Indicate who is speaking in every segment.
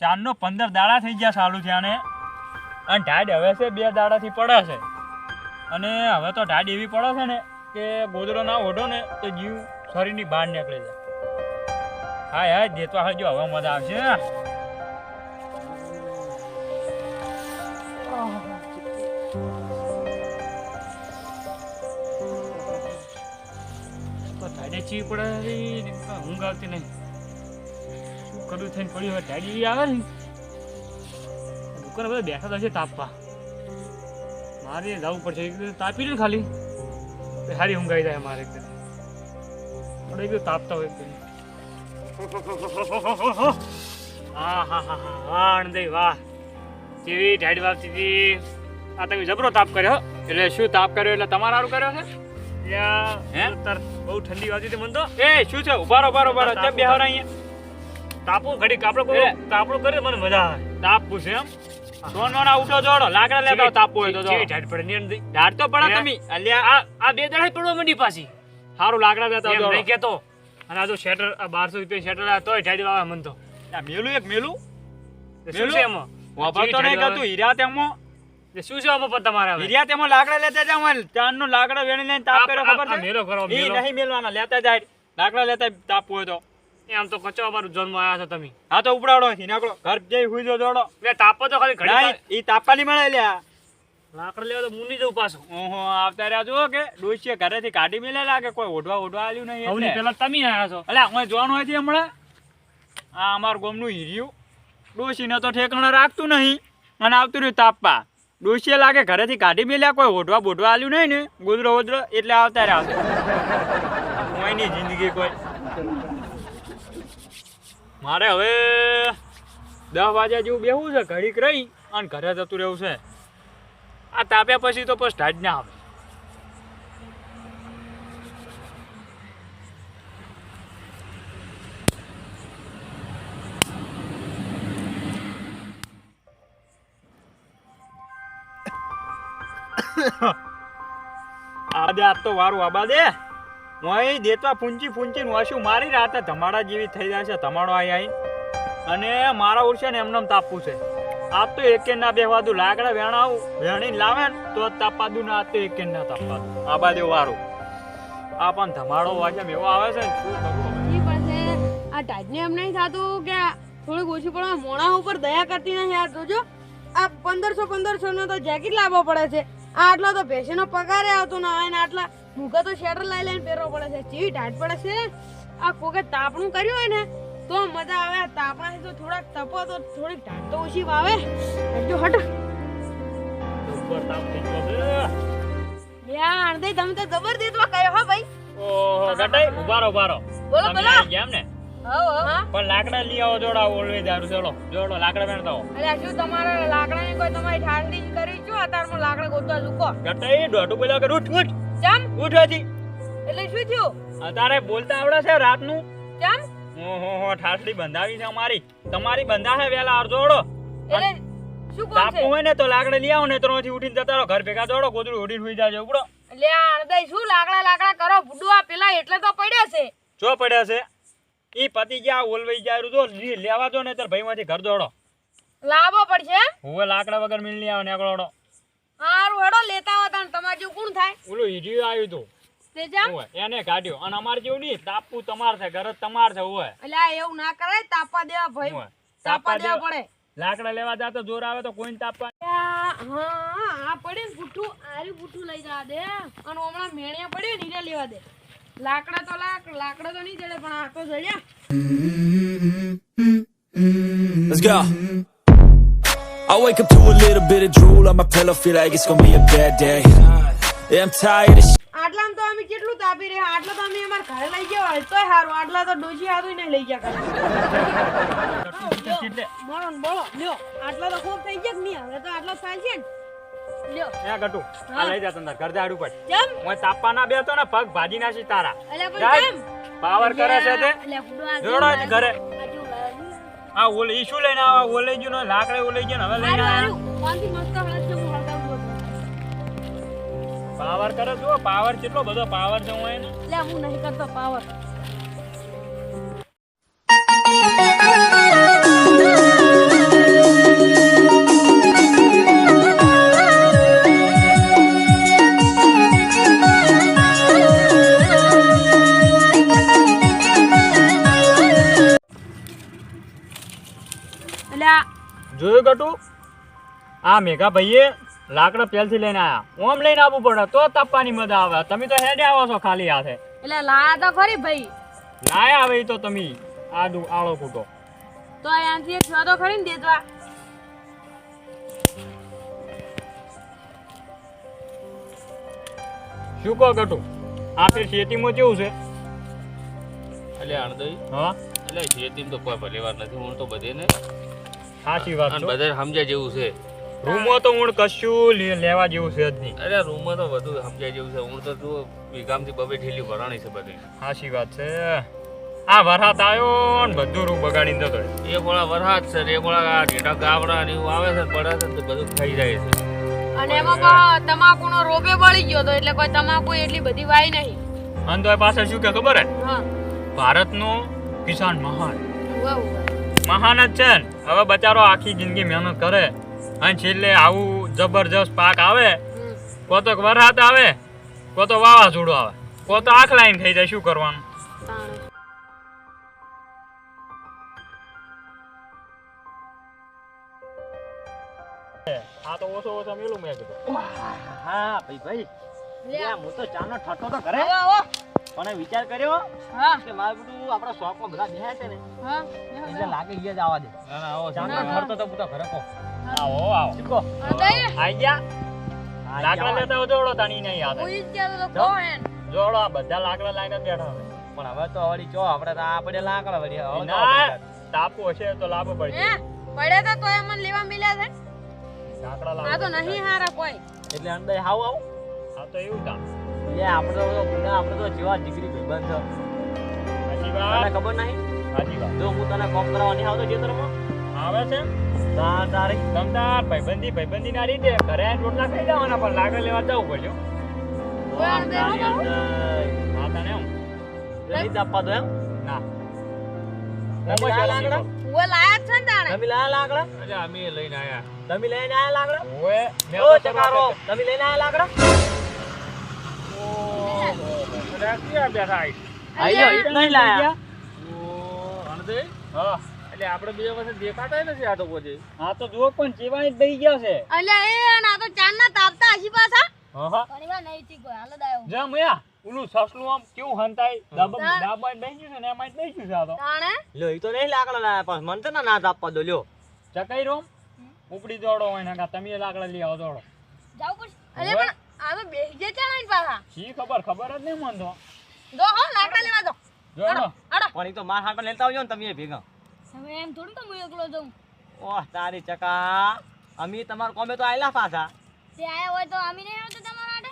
Speaker 1: ચારનો 15 દાડા થઈ ગયા ચાલુ થયા ને અને ઢાઢ હવે છે 2 દાડાથી પડે છે અને હવે તો ઢાઢ એવી પડે છે ને કે ગોદડો ના ઓઢો ને તો જીવ શરીરની બહાર નીકળી જાય. હા હા દેતો હજો હવે મજા આવશે. ચી પડે ઊંઘ આવતી નહીં. શું કરું થઈને પડ્યું હવે ડાડી આવે ને દુકાને બધા બેઠા થશે તાપવા. મારે જવું પડશે તાપી લે ખાલી સારી ઊંઘ આવી જાય મારે એકદમ તાપતા હોય એકદમ. હા હા હા હા વાહ આણંદી વાહ કેવી ઢાડી વાપતી હતી. આ તમે જબરો તાપ કર્યો એટલે શું તાપ કર્યો એટલે તમારે સારું કર્યો છે. બહુ ઠંડી વાતી હતી મને તો. એ શું છે ઉભારો બેહરા અહીંયા તાપો ઘડી કાપડો કરે મને મજા આવે. તાપ પૂછે એમ સોનવાના ઉઠો જોડો લાકડા લેતા તાપો હોય તો ઢાડ પડે ની ઢાડ તો પડે તમે અલ્યા આ 2 દડા પડવા મંડી પાછી સારું લાકડા લેતા જોડો નહીં કેતો. અને આ જો શેટર આ 1200 રૂપિયા શેટર આ તોય ઢાડી વાવે મન તો. આ મેલું એક મેલું શું છે એમાં વાપર તો નહીં કરતું હીરા તેમાં શું છે આમાં તમારે હીરા તેમાં લાકડા લેતા જાવ ચાંદનો લાકડા વેણી લઈને તાપ કર્યો ખબર છે. મેલો કરો મેલો નહીં મેલવાના લેતા જાય લાકડા લેતા તાપ હોય તો એમ તો કચો અમારું જન્મ આયા છો તમે. હા તો ઉપડાડો થી નાખો ઘર જઈ હુઈ જો જોડો લે તાપો તો ખાલી ઘડી ઈ તાપવાની મળે લ્યા લાકડા લેવા તો મુની જઉં પાછો. ઓહો આવતા રહ્યા જો કે ડોશીએ ઘરેથી કાઢી મેલે લાગે કોઈ ઓઢવા આલ્યું નહીં એટલે પેલા તમે આયા છો. અલ્યા હું જોવાનું હોય છે હમણાં આ અમાર ગોમનું હીર્યું ડોશીને તો ઠેકાણે રાખતું નહીં અને આવતું રહ્યું તાપવા. ડોશીએ લાગે ઘરેથી કાઢી મેલ્યા કોઈ ઓઢવા બોઢવા આલ્યું નહીં ને ગોદરો ઓદરો એટલે આવતા રહ્યા કોઈની જિંદગી કોઈ. મારે હવે 10 વાગ્યા જેવું બેહવું છે ઘડીક રહી અને ઘરે જતું રહેવું છે. આ તાપ્યા પછી તો પછી ઢાઢ ના આવે. આદે આજ તો વારું આબા દે હું દેતવા ફૂંચી વાસ્યું મારી રાતે ધમાડા જેવી થઈ જાય છે. ધમાડો આવી અને મારા ઉડશે ને એમને તાપવું છે. આજ તો એક ના બેહવા દઉં લાકડા વેણીને લાવે ને તો તાપવા દઉં ને આજ તો એક ના તાપવા દઉં. આબા દે વારું આ પણ ધમાડો વાગ્યા એવો આવે છે ને શું કરું
Speaker 2: આ ટાઈટને એમ નહીં થતું કે થોડીક ઓછી પડવા મોણા ઉપર દયા કરતી નહીં. યાર જોજો આ 1500 નો તો જેકેટ લાવવો પડે છે. આ આટલો તો ભેંસનો પગારે આવતો ના હોય ને આટલા મૂકા તો શેટર લઈને પહેરવો પડે છે. ચીવી ટાઈટ પડે છે. આ કોકે તાપણું કર્યું હોય ને તો મજા આવે. તાપણાથી તો થોડાક તપો તો થોડીક ટાઈટ તો ઓછી વાવે. હટજો હટ
Speaker 1: ઉપર તાપ થઈ ગયો છે
Speaker 2: યાર આંધે તમે તો જબરદસ્ત કયો હો ભાઈ.
Speaker 1: ઓહો ગટાઈ ઉભારો
Speaker 2: બોલો
Speaker 1: કેમ ને
Speaker 2: હા
Speaker 1: પણ લાકડા લઈ આવો જોડા ઓલવે દારૂ ચલો જોડો લાકડા વેણતા હો.
Speaker 2: અલ્યા શું તમારે લાકડાની કોઈ તમારી ઠાંડી કરી છો અતારમાં લાકડા ગોતવા ઝુકો
Speaker 1: ગટાઈ દોઢું બોલ્યા કે ઉઠ
Speaker 2: ચમ
Speaker 1: ઉઠવાથી
Speaker 2: એટલે શું થયું
Speaker 1: અતારે બોલતા આવડે છે રાતનું
Speaker 2: ચમ
Speaker 1: ઓહો ઠાસડી બંધાવી છે અમારી તમારી બંધા છે વેલા અરજોડો
Speaker 2: એટલે શું કોણ છે
Speaker 1: તાપું હોય ને તો લાકડા લઈ આવો ને તો ઉઠીને જતા રહો ઘર ભેગા જોડો ગોદડું ઉડીને સુઈ જાજો ઉપડો.
Speaker 2: એટલે આ અડદઈ શું લાકડા કરો બુડુઆ પેલા એટલે તો પડ્યા છે.
Speaker 1: જો પડ્યા છે ઈ પતિ ગયા ઓલવાઈ જાય જો લેવા જો ને તાર ભાઈમાંથી ઘર જોડો
Speaker 2: લાવવો પડશે.
Speaker 1: હવે લાકડા વગર મિલ નહીં આવે નેકળોડો.
Speaker 2: હારું હેડો લેતા હતા તમાર જેવું કોણ થાય.
Speaker 1: ઓલું હીડિયું આવ્યું તું
Speaker 2: તે જા
Speaker 1: એને કાઢ્યો અને અમાર જેવું નહીં તાપવું તમાર છે ઘર તમાર છે હોય.
Speaker 2: એટલે આ એવું ના કરાય તાપવા દેવા ભાઈ તાપવા દેવા પડે.
Speaker 1: લાકડા લેવા જાતો જોર આવે તો કોઈને તાપવા.
Speaker 2: હા આ પડે ને પુઠ્ઠું આરી પુઠ્ઠું લઈ જા દે અને હમણાં મેણિયા પડે નીરે લેવા દે. લાકડા તો નહીં જડે પણ આ તો જડ્યા.
Speaker 3: Let's go. I wake up to a little bit of drool on my pillow, feel like it's gonna be a bad day. Yeah, I'm tired of
Speaker 2: આટલામાં તો અમે કેટલું તાપી રહ્યા. આટલા તો અમે અમાર ઘરે લઈ ગયા હોય તોય સારું. આટલા તો ડોશી હાથું નહીં લઈ ગયા કરે. બોલો બોલો લ્યો આટલા તો ખૂબ થઈ ગયા નહીં હવે તો આટલા થાય છે ને લ્યો
Speaker 1: એ ગટુ આ લઈ જા તંદર ઘર જાડું પડ
Speaker 2: કેમ
Speaker 1: હું તાપવા ના બેતો ને પગ ભાજી નાસી તારા.
Speaker 2: અલ્યા પણ કેમ
Speaker 1: પાવર કરે છે તે
Speaker 2: અલ્યા ફુડવા
Speaker 1: જોડો ઘરે આ ઓલે ઈ શું લઈને આવા ઓલે ગયો ને લાકડે ઓલે ગયો ને હવે લઈને આયા
Speaker 2: કોનથી મસ્ત હળદ છે હું હળગાવું
Speaker 1: પાવર કરે જો પાવર કેટલો બધો પાવર છે હું એને
Speaker 2: લે હું નહીં કરતો પાવર. એટલે આ
Speaker 1: જોયું ગટુ આ મેઘા ભાઈએ લાકડા પહેલથી લઈને આયા ઓમ લઈને આવવું પડે તો તાપવાની મજા આવે તમે તો હેડે આવો છો ખાલી હાથે
Speaker 2: એટલે લાયા તો ખરી ભાઈ
Speaker 1: લાયા આવે ઈ તો તમે આળો કૂટો
Speaker 2: તો અહીંયાથી એક તો ખરી ને દેતવા
Speaker 1: શું કહો ગટુ આ ફેર ખેતીમાં કેવું છે
Speaker 4: એટલે અણદઈ
Speaker 1: હા
Speaker 4: એટલે ખેતીમાં તો કોઈ ભલી વાર નથી હું તો બધેને
Speaker 1: સાચી વાત
Speaker 4: અને
Speaker 1: છે
Speaker 4: બધે સમજાય જેવું છે
Speaker 1: રૂમો તો હું કશું લેવા જેવું છે જ નહીં
Speaker 4: અરે રૂમમાં તો બધું સમજાય જેવું છે હું તો જો વીઘામથી બબે ઠેલી ભરાણી છે બધી
Speaker 1: સાચી વાત છે આ વરસાદ આવ્યો ને બધું રૂમ બગાડીને જતો રહ્યો.
Speaker 4: એક ઓળા વરસાદ છે ને એક ઓળા ઢેટા ગાવડા ને એવું આવે છે ને પડે છે ને તો બધું ખાઈ જાય છે
Speaker 2: અને એમાં તમાકુનો રોપે બળી ગયો તો એટલે કોઈ તમાકુ એટલી બધી વાય નહીં
Speaker 1: અને તો એ પાછળ શું કે ખબર હે
Speaker 2: હા
Speaker 1: ભારતનો કિસાન મહાન
Speaker 2: વાહ
Speaker 1: મહાન જ છે ને. હવે બચારો આખી જિંદગી મહેનત કરે અને છેલ્લે આવું જબરજસ્ત પાક આવે કો તો વરસાદ આવે કો તો વાવાઝોડું આવે કો તો આંખ લાઈન થઈ જાય શું કરવાનું આ તો ઓછો ઓછો મેલું મેં કીધું
Speaker 5: હા ભાઈ યા હું તો ચાનો ઠઠો તો કરે
Speaker 2: આવો
Speaker 5: પણ વિચાર કર્યો
Speaker 2: હા
Speaker 5: કે મારું બધું આપણા શોખમાં બધા બેહ્યા છે ને
Speaker 2: હા
Speaker 5: એટલે લાગે ઈ જ આવવા દે
Speaker 4: ના ના આવો
Speaker 5: ચાનો ઠરતો તો પૂરા ઘરે કો
Speaker 1: આવો આવો
Speaker 5: શીખો
Speaker 1: આઈ ગયા લાકડા લેતા હોય જોડો તાણી નહીં યાદ
Speaker 2: હું ઈ જ કહેતો તો કોણ
Speaker 1: જોડો આ બધા લાકડા લાઈને જ બેઠા હોય.
Speaker 5: પણ હવે તો વળી જો આપણે તો આ પડે લાકડા વળી હવે તો
Speaker 1: ના તાપો હશે તો લાભ પડશે
Speaker 2: હે પડે તો તોય મને લેવા મળ્યા છે
Speaker 1: લાકડા
Speaker 2: આ તો
Speaker 1: લાવો
Speaker 2: નહીં હારા કોઈ
Speaker 5: એટલે અંદર હાવ આવું
Speaker 1: આ તો એવું કામ
Speaker 5: આપણે તો જેવા દીકરી ભાઈબંધ છે
Speaker 1: સાચી
Speaker 5: તને
Speaker 1: વાત
Speaker 5: ખબર નહીં
Speaker 1: સાચી વાત
Speaker 5: જો હું તને કોમ કરવા નહીં આવતો ખેતરમાં
Speaker 1: આવે છે
Speaker 5: તારી
Speaker 1: તમતાર ભાઈબંધી ના રીતે ઘરે આવીને રોટલા ખાઈ જવાના પણ લાકડા લેવા જવું પડ્યું
Speaker 2: કોઈ અંદર આવો.
Speaker 1: હા તને એમ
Speaker 5: નહીં આપવા દો એમ
Speaker 1: ના
Speaker 5: તમે લાયા લાકડા
Speaker 2: હું લાયા જ છે ને તાણે
Speaker 5: તમે લાયા લાકડા
Speaker 4: એટલે અમે લઈને આયા
Speaker 5: તમે લઈને આયા લાકડા
Speaker 1: ઓએ મેં
Speaker 5: ઓ
Speaker 1: તો
Speaker 5: ચકારો તમે લઈને આયા લાકડા
Speaker 1: ક્યાં બેઠા
Speaker 5: આયો ઈ નહીં લાયા
Speaker 4: અણદઈ
Speaker 1: હા
Speaker 4: એટલે આપણે બે વર્ષે દેખાતા નથી આ તો પછી
Speaker 1: હા તો જુઓ પણ જેવા દઈ ગયા છે
Speaker 2: અલ્યા એ ના તો ચાંદના તાપતા હસી પાછા
Speaker 1: હા હા
Speaker 2: ઘણીવાર નહીં થી કોઈ હાલ દાયો
Speaker 1: જા મયા ઓલું સસલું આમ કેવું હંતાય
Speaker 2: હા.
Speaker 1: દાબાઈ બેસી ગયું છે ને એમાં જ બેસી ગયું છે આ તો
Speaker 2: તાણે
Speaker 5: લ્યો ઈ તો નહીં લાકડા લાયા પણ મને તો ના આપવા દો લ્યો
Speaker 1: ચકાઈ રોમ ઉપડી દોડો હોય ને તમે લાકડા લઈ આવો દોડો
Speaker 2: જાવ પડશે અલ્યા પણ આ તો બેસી જાય ચાણા ઈ પાછા
Speaker 1: શી ખબર જ નહીં મન તો
Speaker 2: દો હો લાકડા લેવા દો
Speaker 1: જોડો
Speaker 2: આડો
Speaker 5: પણ ઈ તો માર હાટમાં લેતા આવજો ને તમે ભેગા
Speaker 2: હવે એમ થોડું તો હું એકલો જાઉં
Speaker 5: ઓહ તારી ચકા અમે તમાર કોમે તો આયલા પાછા
Speaker 2: તે આયા હોય તો અમે નહીં આવતો તમારા આડે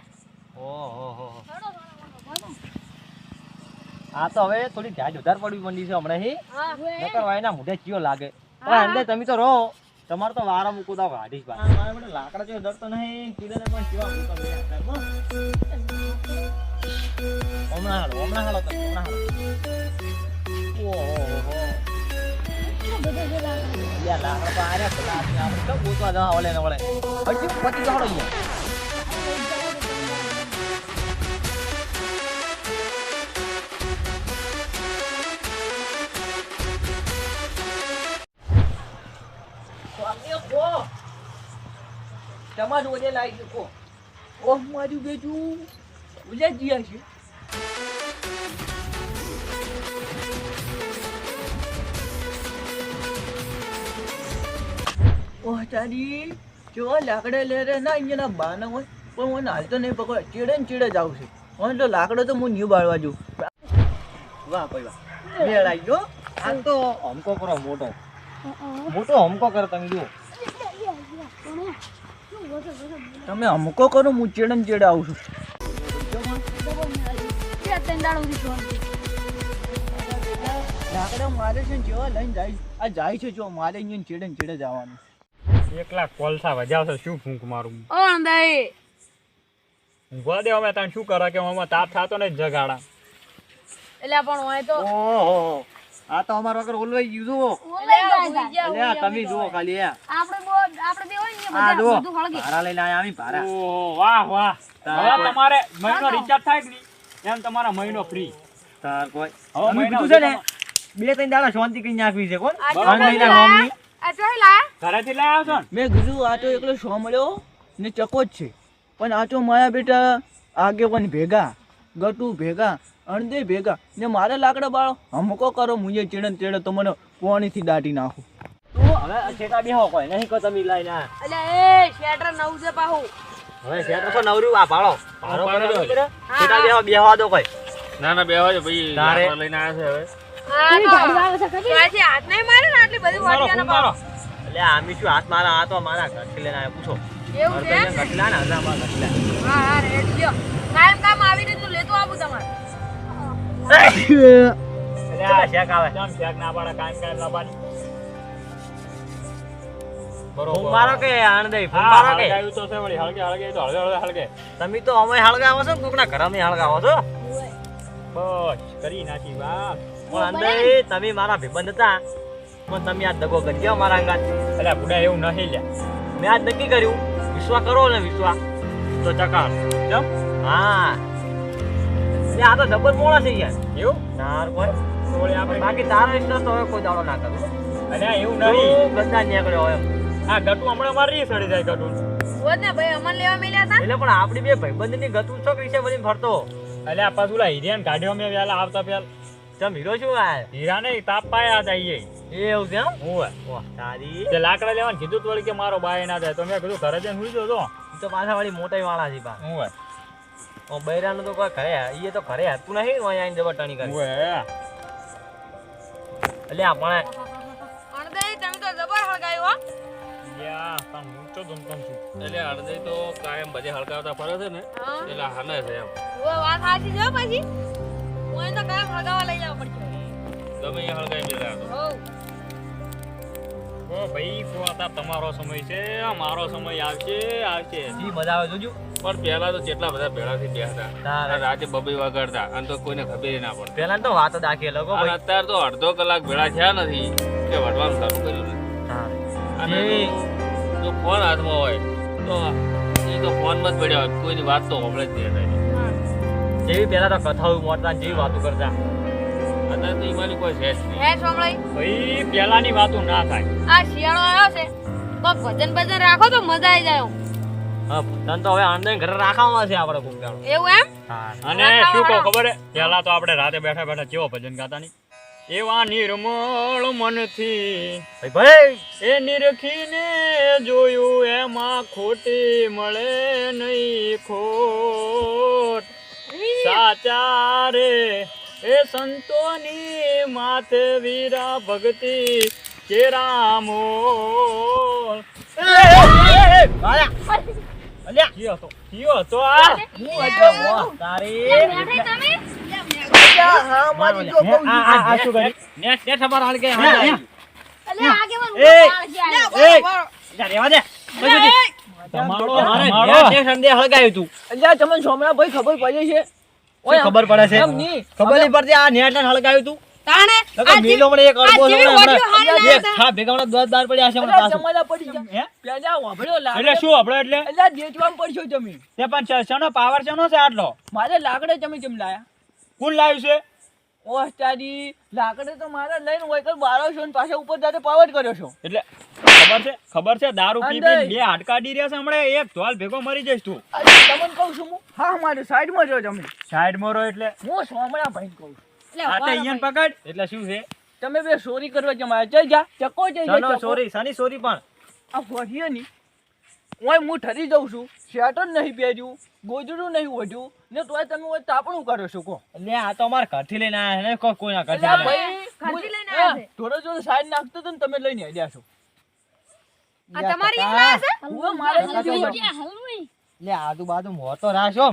Speaker 5: ઓહો હો
Speaker 2: છોડો
Speaker 5: આ તો હવે થોડી ધ્યાન વધારે પડવી મંડી છે હમણાં હી
Speaker 2: હા
Speaker 5: નકર વાયના મોઢે ચિયો લાગે પણ અંદર તમે તો રહો તમારે તો વારા મૂકો તો ગાડીશ બા મારે બેટા લાકડા જો ડરતો નહીં કીડે પણ કેવા મૂકો બે હમણાં હાલો તમે હમણાં હાલો ઓહો યાર લાકડા તો આર્યા પેલા આપણે તો ગોતવા જવા ઓલે ને ઓલે હજી પતી જાડો અહીંયા તમારું ઓલે લાવી શકો ઓહ મારું બેટું ઓલે જીયા છે ઓહ તારી જો લાકડે લે રે ના અહીંયા બાના હોય પણ મને હાલ તો નહીં પકડ ચીડે ને ચીડે જ આવશે મને તો લાકડો તો હું ન્યુ બાળવા જઉં વાહ ભાઈ વાહ મેળ આવી ગયો આ તો હમકો કરો મોટો મોટો હમકો કરો તમે જુઓ તમે હમકો કરો હું ચીડે ને ચીડે આવું છું લાકડા મારે છે ને જેવા લઈને જાય આ જાય છે જો મારે અહીંયા ચીડે ને ચીડે જવાનું
Speaker 1: એકલા કોલસા વજાવશે શું ફૂંક મારું
Speaker 2: ઓ અંદાઈ
Speaker 1: ઊંઘવા દે અમે તને શું કરે કે આમાં તાપ થાતો ને જગાડા
Speaker 2: એટલે પણ હોય તો
Speaker 5: ઓહો આ તો અમાર વગર ઓલવાઈ ગયું જુઓ અલ્યા તમે જુઓ ખાલી
Speaker 2: આપણે બે હોય ને
Speaker 5: આ જુઓ
Speaker 2: બધું હળગે
Speaker 5: ભારા લઈને આયા અમે ભારા
Speaker 1: ઓહ વાહ વાહ હવે તમારે મહિનો રિચાર્જ થાય કે નહીં એમ તમારા મહિનો ફ્રી
Speaker 5: તાર કોઈ
Speaker 1: હવે
Speaker 5: અમે
Speaker 1: મહિના
Speaker 5: કીધું છે ને બે ત્રણ દાડા શાંતિ કરી નાખવી છે કોણ
Speaker 2: આ
Speaker 5: ત્રણ મહિના હોમની
Speaker 2: આ ચોઈ લાયા
Speaker 1: ઘરેથી લાવ્યા છો ને?
Speaker 5: મેં કીધું આ તો એકલો સો મળ્યો ને ચકો જ છે, પણ આ તો મારા બેટા આગે પણ ભેગા, ગટુ ભેગા, અણદે ભેગા ને મારે લાકડા બાળો હમકો કરો મુજે ચીડન ચીડે તો મને પોણીથી દાટી નાખું.
Speaker 6: હવે શેટા બેહો કોઈ નહીં કો તમે લઈને આ.
Speaker 2: એટલે એ શેટર નવું છે પાહું.
Speaker 6: હવે શેટા તો નવરું આ ભાળો ભાળો
Speaker 1: પાડો
Speaker 6: કરો
Speaker 1: દો.
Speaker 6: શેટા બેહો બેહવા દો કોઈ.
Speaker 4: ના ના બેહવા દો ભાઈ
Speaker 6: તારે.
Speaker 4: લાકડા લઈને આવ્યા છે હવે
Speaker 2: હા તો ચોઈથી હાથ નહીં મારે ને આટલી બધી
Speaker 1: મારો
Speaker 2: વાટિયાનો
Speaker 1: ફોન મારો.
Speaker 2: પાહું.
Speaker 6: એટલે આમી શું હાથ મારા આ તો મારા ઘરથી લઈને આવ્યા પૂછો.
Speaker 2: એવું છે એમ?
Speaker 6: ઘરથી લાને હજાર મારા ઘરથી લાને.
Speaker 2: હા હા રેડ લ્યો. કામ આવી રીતનું લેતો આવું તમારે.
Speaker 6: એટલે આ શેક આવે.
Speaker 1: કેમ શેક ના પાડે? કાંઈ લાવવાની.
Speaker 6: ફૂંક મારો કે આણંદ ફૂંક
Speaker 1: હા,
Speaker 6: મારો કે.
Speaker 1: હળગાવ્યું તો છે વળી. હળગે તો હળગે.
Speaker 6: તમે તો અમે હળગાવો છો ને કોકના ઘરમાં હળગાવો છો.
Speaker 1: બસ કરી નાખી વાત.
Speaker 6: પણ અંદર તમે મારા ભાઈબંધ હતા પણ તમે આ દગો કરી ગયો મારા અંગાત.
Speaker 1: અલ્યા બુડા એવું નહીં લ્યા.
Speaker 6: મેં આજ નક્કી કર્યું વિશ્વાસ કરો ને વિશ્વાસ
Speaker 1: તો ચકાર કેમ
Speaker 6: હા એટલે આ તો જબર મોડા છે યાર.
Speaker 1: એવું
Speaker 6: તાર કોઈ
Speaker 1: તો વળી આપણે
Speaker 6: બાકી તારો ઇન્ટરેસ્ટ તો હવે કોઈ દાડો ના કરું.
Speaker 1: અલ્યા એવું નહીં.
Speaker 6: તું ગંદા નીકળ્યો એમ.
Speaker 1: આ ગટુ હમણાં મારી સડી જાય ગટુ.
Speaker 2: હોત ને ભાઈ અમન લેવા મળ્યા હતા.
Speaker 6: એટલે પણ આપડી બે ભાઈબંધની ગતું છોકરી છે બધી ફરતો.
Speaker 1: અલ્યા પાછું ઓલા હીરાને કાઢ્યો મેં પેલા આવતા પેલા.
Speaker 6: ચમ હીરો શું આ
Speaker 1: હીરા ને તાપ પાયા હતા ઈ.
Speaker 6: એવું છે એમ.
Speaker 1: ઓય
Speaker 6: વાહ તારી
Speaker 1: તે લાકડા લેવાનું કીધું તો વળી કે મારો બાય ના જાય તો મેં કીધું ઘરે જઈને સુઈ જતો.
Speaker 6: ઈ તો પાછા વાળી મોટાઈ વાળા છે બા.
Speaker 1: ઓય
Speaker 6: ઓ બૈરાનું તો કોઈ ઘરે ઈ તો ઘરે હતું નહીં ઓય આઈને જબર ટણી કરી.
Speaker 1: ઓય
Speaker 6: એટલે આ પણ
Speaker 2: અણદે તમે તો જબર હળગાયું હો.
Speaker 1: યા તમ હું તો જમતમ છું.
Speaker 4: એટલે અડધે તો કાયમ બધે હળગાવતા ફરે છે ને
Speaker 2: હા.
Speaker 4: એટલે હાલે છે એમ
Speaker 2: ઓ વાત સાચી છે હો પાછી. હું તો કામ હળગાવા લઈ જવા પડશે.
Speaker 4: ગમે અહીંયા હળગાવી દેતા તો
Speaker 2: હો.
Speaker 1: ઓ ભાઈ પોતા તમારો સમય છે મારો સમય આવશે.
Speaker 6: જી મજા આવે જોજો.
Speaker 4: પણ પહેલા તો કેટલા બધા ભેળાથી બેસતા
Speaker 6: તારે.
Speaker 4: અને રાતે બબે વગાડતા અને તો કોઈને ખબર ના પડે
Speaker 6: પેલા તો વાત દાખી લોકો
Speaker 4: અને અત્યારે તો અડધો કલાક ભેળા થયા નથી કે વઢવાનું ચાલુ કર્યું નથી. અને જો ફોન હાથમાં હોય તો એ તો ફોનમાં જ પડ્યા હોય કોઈની વાત તો હમણાં જ નહીં.
Speaker 6: જેવી પેલા તો કથાઓ મોટા જેવી વાતો કરતા.
Speaker 4: અત્યારે તો એમાંની કોઈ છે જ નહીં.
Speaker 2: હે સોમળાઈ
Speaker 1: ભાઈ પેલાની વાતો ના થાય.
Speaker 2: આ શિયાળો આવ્યો છે તો ભજન ભજન રાખો તો મજા આવી જાય.
Speaker 6: હા તને તો હવે આનંદ ઘરે રાખવામાં છે આપણે કોક દાડો.
Speaker 2: એવું એમ?
Speaker 1: અને શું કહું ખબર હે પેલા તો આપણે રાતે બેઠા બેઠા કેવો ભજન ગાતા નહીં. એવા નિર્મળ મનથી
Speaker 6: ભાઈ
Speaker 1: એ નિરખીને જોયું એમાં ખોટી મળે નહીં ખોટ. સાચા રે એ સંતોની માથે વીરા ભક્તિ કેરામો. કયો હતો આ?
Speaker 6: તારી
Speaker 5: મારી જો કહું છું.
Speaker 1: આ શું કરી?
Speaker 6: નેટ નેટ ખબર હાલ કે હા
Speaker 2: અલે આગેવાન
Speaker 6: એ,
Speaker 2: એ
Speaker 6: રેવા દે
Speaker 1: તમારો
Speaker 6: મારે
Speaker 1: તમારો
Speaker 6: નેટ સંદેહ હળગાયું તું.
Speaker 5: અલ્યા તમને સોમણા ભાઈ ખબર પડી છે?
Speaker 6: શું ખબર પડે છે?
Speaker 5: એમ નહીં.
Speaker 6: ખબર નહીં પડતી આ નેટ ને હળગાયું તું.
Speaker 2: તાણે
Speaker 6: નકર મેલો મને એક અડબો
Speaker 2: જેવી
Speaker 6: હમણાં
Speaker 2: ઓડિયો હારી
Speaker 6: એક
Speaker 2: લાગે.
Speaker 6: થા ભેગા હમણાં દસ દાર પડ્યા છે હમણાં
Speaker 5: અલ્યા
Speaker 6: પાછું.
Speaker 5: જમાના પડી ગયા.
Speaker 1: હે?
Speaker 5: પેલા વાભળ્યો
Speaker 1: એટલે
Speaker 5: લાકડે.
Speaker 1: શું આપણો એટલે
Speaker 5: અલ્યા દેચવામ પડશો તમે.
Speaker 1: તે પણ શેનો પાવર શેનો છે આટલો?
Speaker 5: મારે લાકડે તમે કેમ લાયા?
Speaker 1: કોણ લાવ્યું છે?
Speaker 5: ઓહ તારી લાકડે તો મારે લઈને હોય તો બારો છો ને પાછા ઉપર જાતે પાવર કર્યો છો.
Speaker 1: એટલે ખબર છે દારૂ પી
Speaker 5: અંદર.
Speaker 1: પી બે હાડકા ડી રહ્યા છે હમણાં એક ધોલ ભેગો મરી જઈશ તું.
Speaker 5: તમને કહું છું હું. હા મારે સાઈડમાં જો તમે.
Speaker 1: સાઈડ મોરો એટલે
Speaker 5: હું સોમણા ભાઈ કહું છું.
Speaker 2: એટલે
Speaker 1: આ તો અહીંયા પકડ. એટલે શું છે?
Speaker 5: તમે બે ચોરી કરવા જમાયા જઈ જા ચકો જઈ જા
Speaker 6: ચાલો
Speaker 5: ચકો.
Speaker 6: સોરી સની સોરી પણ
Speaker 5: આ ફોડીએ ની ઓય હું ઠરી જાઉં છું શેટર નહીં પહેર્યું ગોજડું નહીં ઓઢ્યું ને તોય તમે ઓય તાપણું કરો છો કો.
Speaker 6: એટલે આ તો અમારા ઘરથી લઈને આયા ને કોઈ ના ઘરથી
Speaker 5: અલ્યા
Speaker 6: લઈને આયા.
Speaker 5: ભાઈ
Speaker 2: ઘરથી લઈને આવ્યા છે.
Speaker 5: થોડો થોડો સાઈડ નાખતો તો ને તમે લઈને આવ્યા છો.
Speaker 2: આ તમારી ઈંગલા છે?
Speaker 5: હું મારે નથી
Speaker 2: હલવી
Speaker 5: ઓઢી.
Speaker 2: હલવી.
Speaker 6: એટલે આજુબાજુ મોતો રાખ્યો.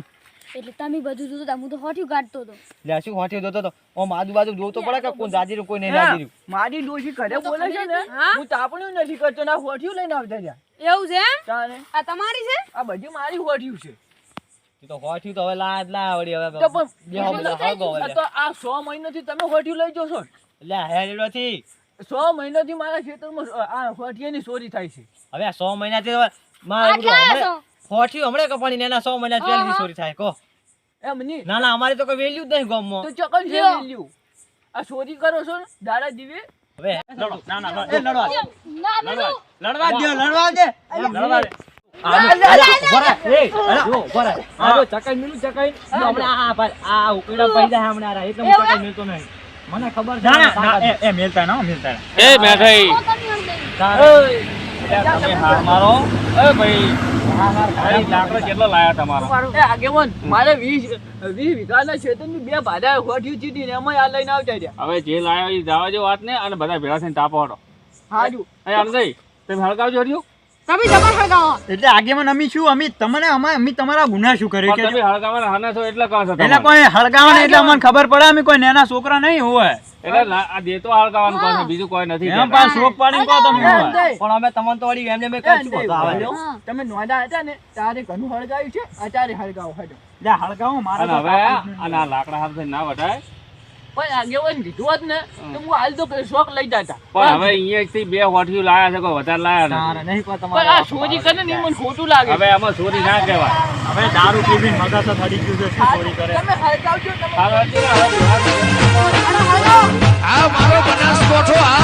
Speaker 2: એટલે તમે બધું જોતા હું તો હોઠ્યું કાઢતો હતો.
Speaker 6: એટલે શું હોઠી જોતો તો ઓમ આજુબાજુ જોવું તો પડે કે કોઈ જાજીરું કોઈ નહીં
Speaker 5: હા,
Speaker 6: જાજીરું.
Speaker 5: મારી ડોશી ઘરે બોલે છે ને
Speaker 2: હા?
Speaker 5: હું તાપણું નથી કરતો ના હોઠિયું લઈને આવતા રહ્યા.
Speaker 2: એવું છે એમ?
Speaker 5: તાને
Speaker 2: આ તમારી છે?
Speaker 5: આ બધી મારી હોઠિયું છે.
Speaker 6: ઈ તો હોઠ્યું તો હવે લા વળી હવે
Speaker 5: તો પણ
Speaker 6: બેહો બધા હળગો
Speaker 5: આ
Speaker 6: હવે.
Speaker 5: તો આ 100 મહિનાથી તમે હોઠિયું લઈ જશો ને.
Speaker 6: એટલે હેરેડોથી
Speaker 5: 100 મહિનાથી મારા ખેતરમાં આ હોઠિયાની ચોરી થાય છે.
Speaker 6: હવે આ 100 મહિનાથી હવે મારે બધું હમણાં હોઠ્યું હમણાં કપાણી ને એના 100 મહિના પહેલી ચોરી થાય કો.
Speaker 5: એમ નહીં
Speaker 6: ના ના અમારે તો કોઈ વેલ્યુ જ નહીં ગામમાં.
Speaker 5: તો ચકન છે
Speaker 2: લ્યો.
Speaker 5: વેલ્યુ. આ ચોરી કરો છો ને દાડા દીવે
Speaker 6: હવે
Speaker 1: લડો. ના ના
Speaker 6: એ લડવા. લડવા દે
Speaker 1: લડવા દે.
Speaker 6: મને ખબર
Speaker 1: ના, ના, ના, એ મેલતા ના, મેલતા ના.
Speaker 4: એ મેઠાઈ તમે હાર મારો એ ભાઈ આ લાકડો કેટલો લાયા તમારો
Speaker 5: એ આગેવાન મારે 20 વીઘાના ખેતરની 2 ભાડા હોઠી ચીટી ને એમાં આ લઈને આવતા રહ્યા
Speaker 4: હવે જે લાયો એ જવા જેવો વાત ને અને બધા ભેળા થઈને તાપો હટો
Speaker 5: હાજુ
Speaker 4: એ અણજઈ તમે હળગાવજો હર્યું
Speaker 2: તમે જબર હળગાવો
Speaker 1: એટલે આગેવાન અમે શું અમે તમારા ગુના શું કર્યો કે
Speaker 4: તમે હળગાવાના હાના છો એટલે કહો છો
Speaker 1: એટલે
Speaker 4: તમે.
Speaker 1: કોઈ હળગાવાના એટલે અમને ખબર પડે અમે કોઈ નાના છોકરા નહીં હોય
Speaker 4: એટલે આ દેતો હળગાવાનું કહો છો બીજું કોઈ નથી
Speaker 1: એમ પાછું શોખ પાડીને કહો તમે હોય.
Speaker 6: પણ અમે તમને તો વળી એમને મેં કરશું તો આવે.
Speaker 5: તમે નોંધા હતા ને ત્યારે ઘણું હળગાવ્યું છે અત્યારે હળગાવો હડો
Speaker 1: લે હળગાવો મારે
Speaker 4: અને
Speaker 1: તો
Speaker 4: હવે
Speaker 1: કાપી જ
Speaker 4: અને આ લાકડા હાથ થઈને ના વટાય
Speaker 5: પણ આગેવાન કીધું હોત ને તો હું હાલ તો શોખ લઈ જતા
Speaker 4: પણ હવે અહીંયાથી 2 હોઠિયું લાયા છે કોઈ વધારે લાયા નથી
Speaker 6: નહીં કોઈ
Speaker 5: પણ
Speaker 6: તમારે
Speaker 5: આ ચોરી કરે ને એ મને ખોટું લાગે
Speaker 4: હવે આમાં ચોરી ના કહેવાય
Speaker 1: હવે દારૂ પીવીને મગજ તો થડી ગયું છે શું ચોરી કરે
Speaker 5: તમે હળગાવજો તમે
Speaker 4: હવે અત્યારે હવે
Speaker 2: હળગાવો
Speaker 7: આ મારો બનાસકોઠો આ